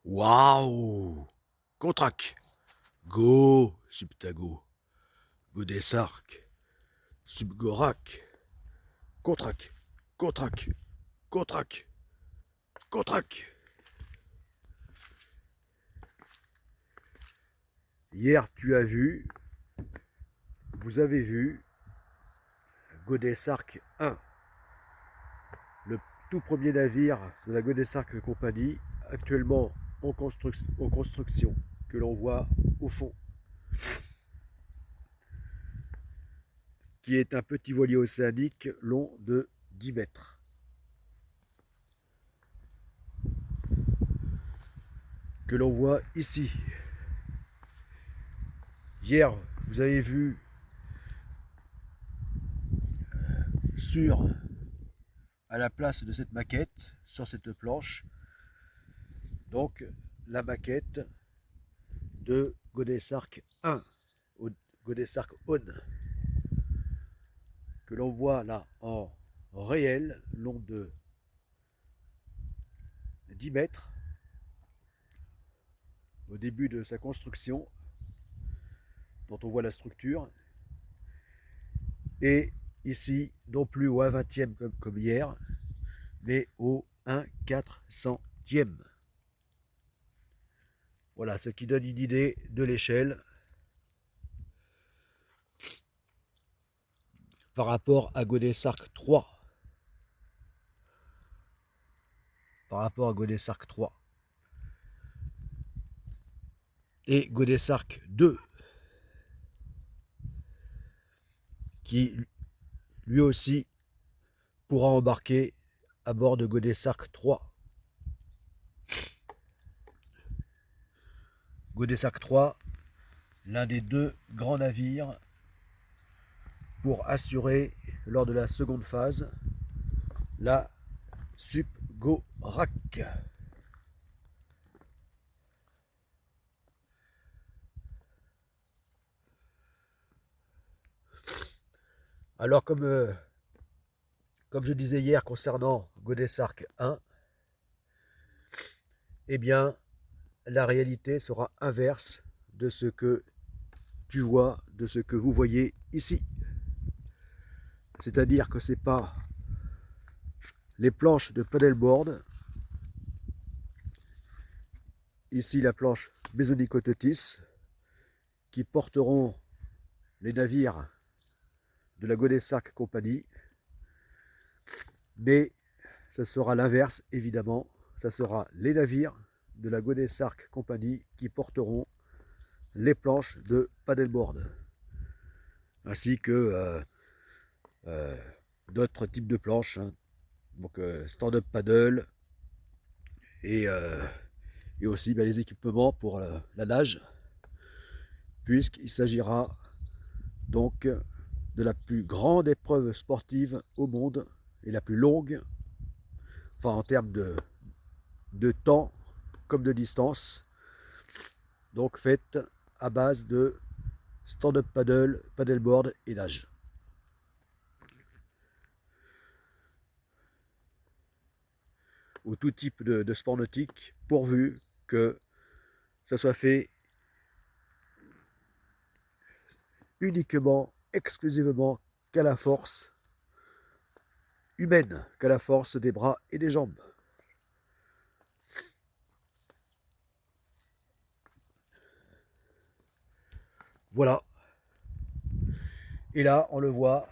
Waouh! Contrac. Go, subtago. Godessark. Subgorak. Contrac. Contrac. Contrac. Contrac. Hier, vous avez vu Godessark 1, le tout premier navire de la Godessark Compagnie, actuellement en construction, que l'on voit au fond, qui est un petit voilier océanique long de 10 mètres. Que l'on voit ici. Hier, vous avez vu à la place de cette maquette, sur cette planche, donc la maquette de Godessark 1, Godessark On, que l'on voit là en réel, long de 10 mètres, au début de sa construction, dont on voit la structure, et ici, non plus au 1/20e comme hier, mais au 1/400e. Voilà, ce qui donne une idée de l'échelle par rapport à Godessark 3. Par rapport à Godessark 3. Et Godessark 2, qui lui aussi pourra embarquer à bord de Godessark 3. Godessark 3, l'un des deux grands navires pour assurer, lors de la seconde phase, la Subgorak. Alors, comme je disais hier concernant Godessark 1, eh bien, la réalité sera inverse de ce que tu vois, de ce que vous voyez ici. C'est-à-dire que ce n'est pas les planches de paddleboard, ici la planche Besonicototis, qui porteront les navires de la Godessark Compagnie, mais ce sera l'inverse évidemment, ce sera les navires de la Godessark Compagnie qui porteront les planches de paddleboard, ainsi que d'autres types de planches, hein. Donc stand-up paddle et aussi les équipements pour la nage, puisqu'il s'agira donc de la plus grande épreuve sportive au monde et la plus longue, enfin en termes de temps comme de distance, donc faite à base de stand-up paddle, paddleboard et nage. Ou tout type de sport nautique, pourvu que ça soit fait uniquement, exclusivement qu'à la force humaine, qu'à la force des bras et des jambes. Voilà. Et là, on le voit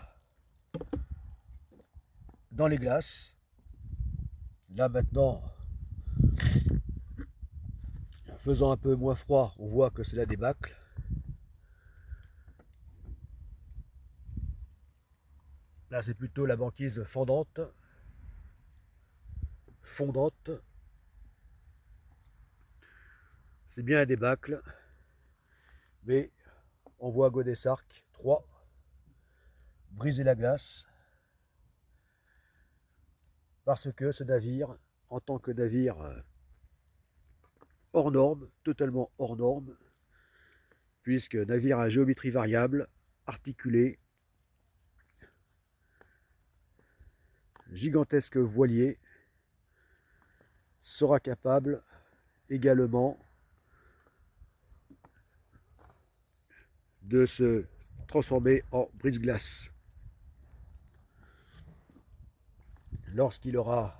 dans les glaces. Là maintenant, faisant un peu moins froid, on voit que c'est la débâcle. Là, c'est plutôt la banquise fondante. C'est bien la débâcle. Mais on voit Godessark 3 briser la glace. Parce que ce navire, en tant que navire hors norme, totalement hors norme, puisque navire à géométrie variable, articulé, gigantesque voilier, sera capable également de se transformer en brise-glace lorsqu'il aura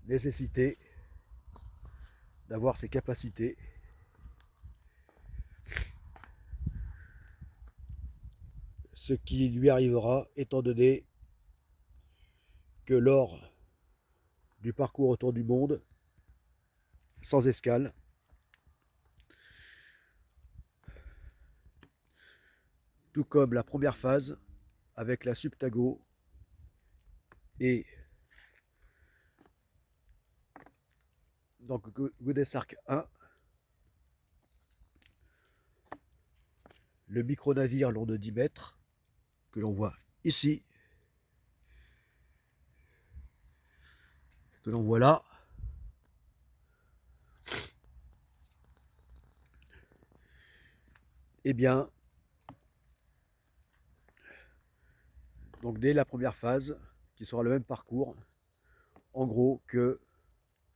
nécessité d'avoir ses capacités, ce qui lui arrivera étant donné que lors du parcours autour du monde, sans escale, tout comme la première phase avec la Subtago et donc Godesarc 1, le micro-navire long de 10 mètres que l'on voit ici, que l'on voit là, eh bien, donc dès la première phase, qui sera le même parcours, en gros que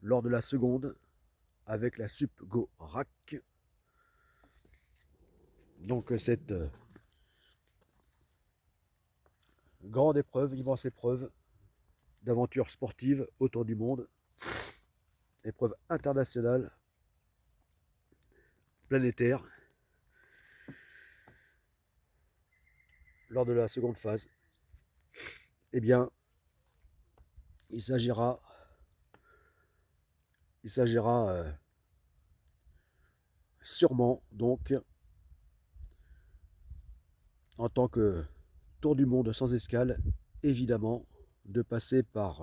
lors de la seconde, avec la Subgorac. Donc cette grande épreuve, immense épreuve d'aventure sportive autour du monde, épreuve internationale, planétaire, lors de la seconde phase, eh bien, il s'agira sûrement donc en tant que tour du monde sans escale, évidemment, de passer par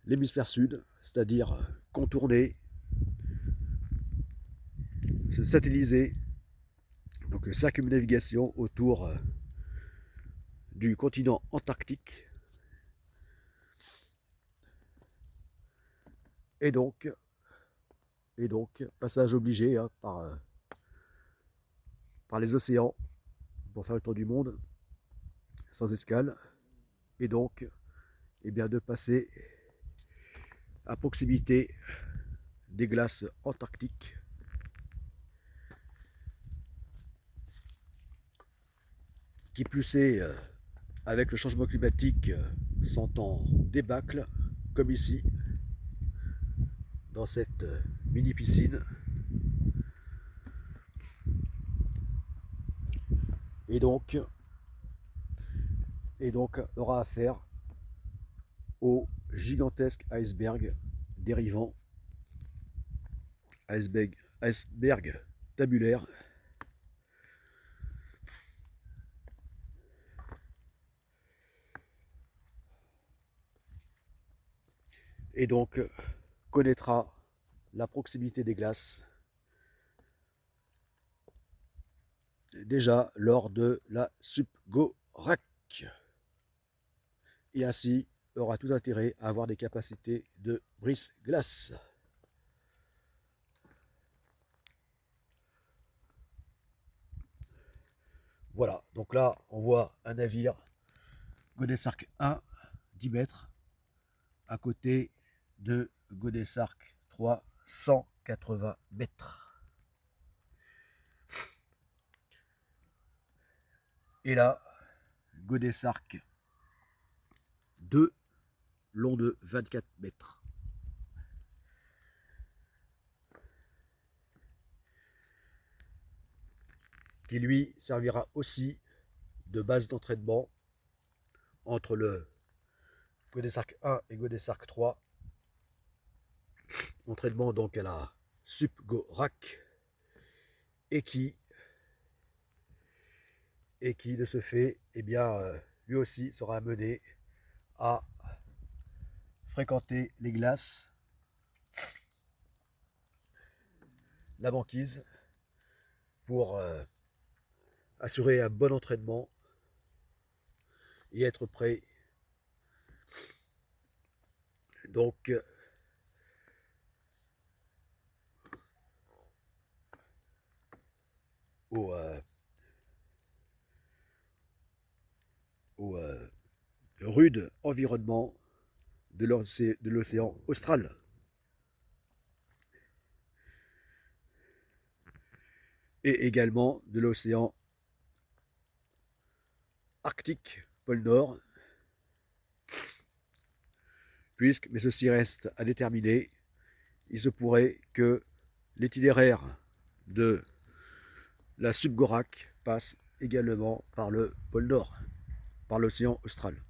l'hémisphère sud, c'est-à-dire contourner, se satelliser, donc circumnavigation autour du continent antarctique, et donc passage obligé hein, par les océans pour faire le tour du monde sans escale, et donc eh bien, de passer à proximité des glaces antarctiques, qui plus est avec le changement climatique sont en débâcle, comme ici, dans cette mini piscine. Et donc aura affaire au gigantesque iceberg dérivant, iceberg tabulaire, et donc connaîtra la proximité des glaces déjà lors de la Subgorac, et ainsi aura tout intérêt à avoir des capacités de brise-glace. Voilà, donc là on voit un navire Godesarc 1, 10 mètres, à côté de Godesarc 3, 180 mètres. Et là, Godesarc 2, long de 24 mètres. Qui lui servira aussi de base d'entraînement entre le Godesarc 1 et Godesarc 3. Entraînement donc à la Subgorac, et qui de ce fait, eh bien, lui aussi sera amené à fréquenter les glaces, la banquise, pour assurer un bon entraînement et être prêt donc au rude environnement de l'océan austral. et également de l'océan Arctique, pôle Nord, mais ceci reste à déterminer. Il se pourrait que l'itinéraire de la Subgorak passe également par le pôle Nord, par l'océan austral.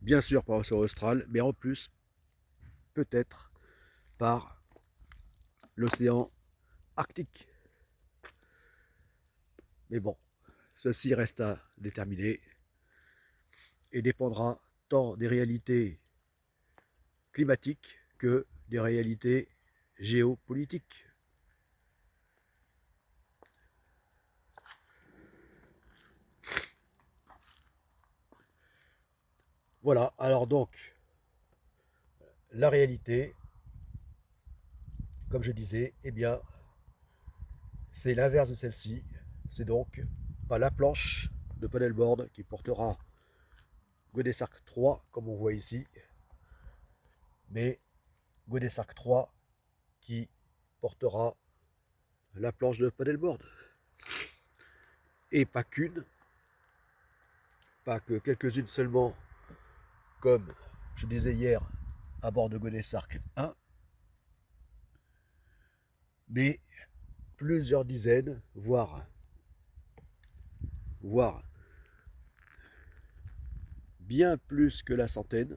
Bien sûr par l'océan austral, mais en plus, peut-être par l'océan Arctique. Mais bon, ceci reste à déterminer et dépendra tant des réalités climatiques que des réalités géopolitiques. Voilà, alors donc, la réalité, comme je disais, eh bien, c'est l'inverse de celle-ci. C'est donc pas la planche de paddleboard qui portera Godesark 3, comme on voit ici, mais Godesark 3 qui portera la planche de paddleboard. Et pas qu'une, pas que quelques-unes seulement, comme je disais hier à bord de Godesark 1, mais plusieurs dizaines, voire bien plus que la centaine,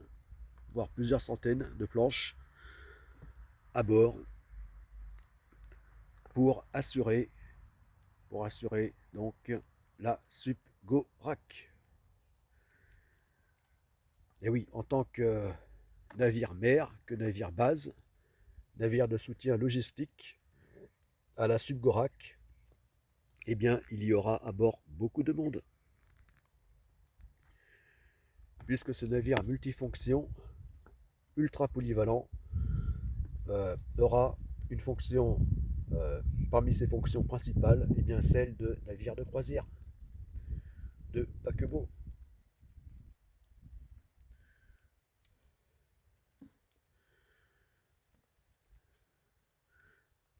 voire plusieurs centaines de planches à bord pour assurer donc la Subgorak. Et oui, en tant que navire mer, que navire base, navire de soutien logistique à la Subgorak, eh bien, il y aura à bord beaucoup de monde. Puisque ce navire multifonction, ultra polyvalent, aura une fonction, parmi ses fonctions principales, eh bien, celle de navire de croisière, de paquebot.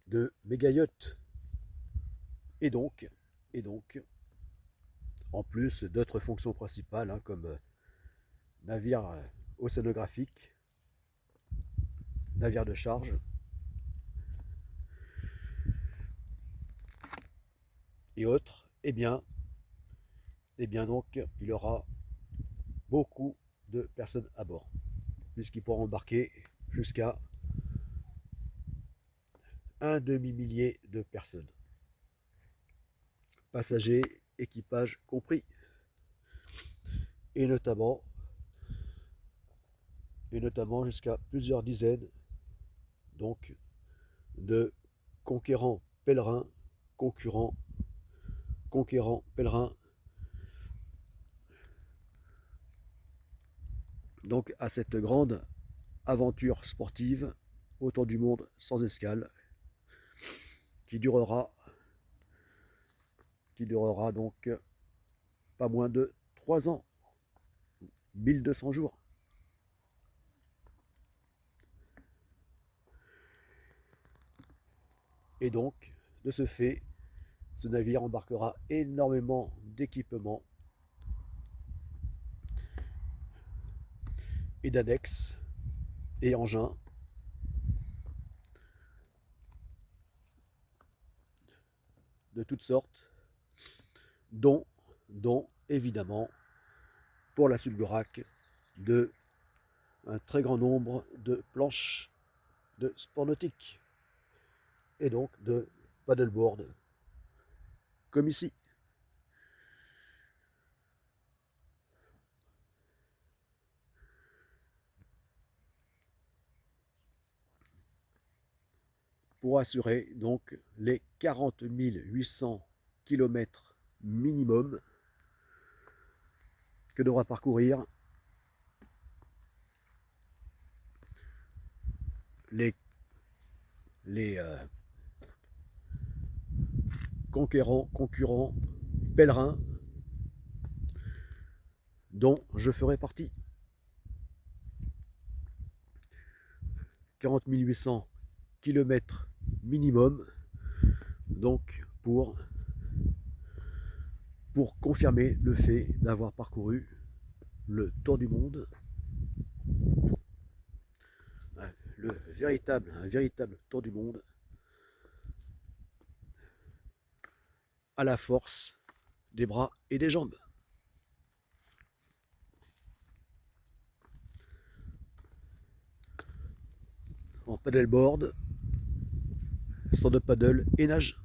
De méga yacht. Et donc, en plus d'autres fonctions principales, hein, comme navire océanographique, navire de charge, et autres, eh bien donc, il y aura beaucoup de personnes à bord, puisqu'ils pourront embarquer jusqu'à un demi-millier de personnes, passagers, équipage compris, et notamment jusqu'à plusieurs dizaines donc de conquérants pèlerins, pèlerins, donc à cette grande aventure sportive autour du monde sans escale qui durera donc pas moins de 3 ans, 1200 jours. Et donc, de ce fait, ce navire embarquera énormément d'équipements et d'annexes et engins de toutes sortes, dont évidemment pour la Subgorak un très grand nombre de planches de sport nautique et donc de paddleboard comme ici. Pour assurer donc les 40 800 km minimum que devra parcourir les concurrents, pèlerins dont je ferai partie. 40 800 km minimum donc pour confirmer le fait d'avoir parcouru le tour du monde, un véritable tour du monde à la force des bras et des jambes. En paddleboard, stand-up paddle et nage.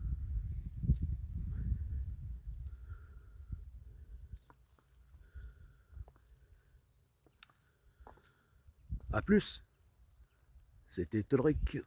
A plus, c'était Ulrich.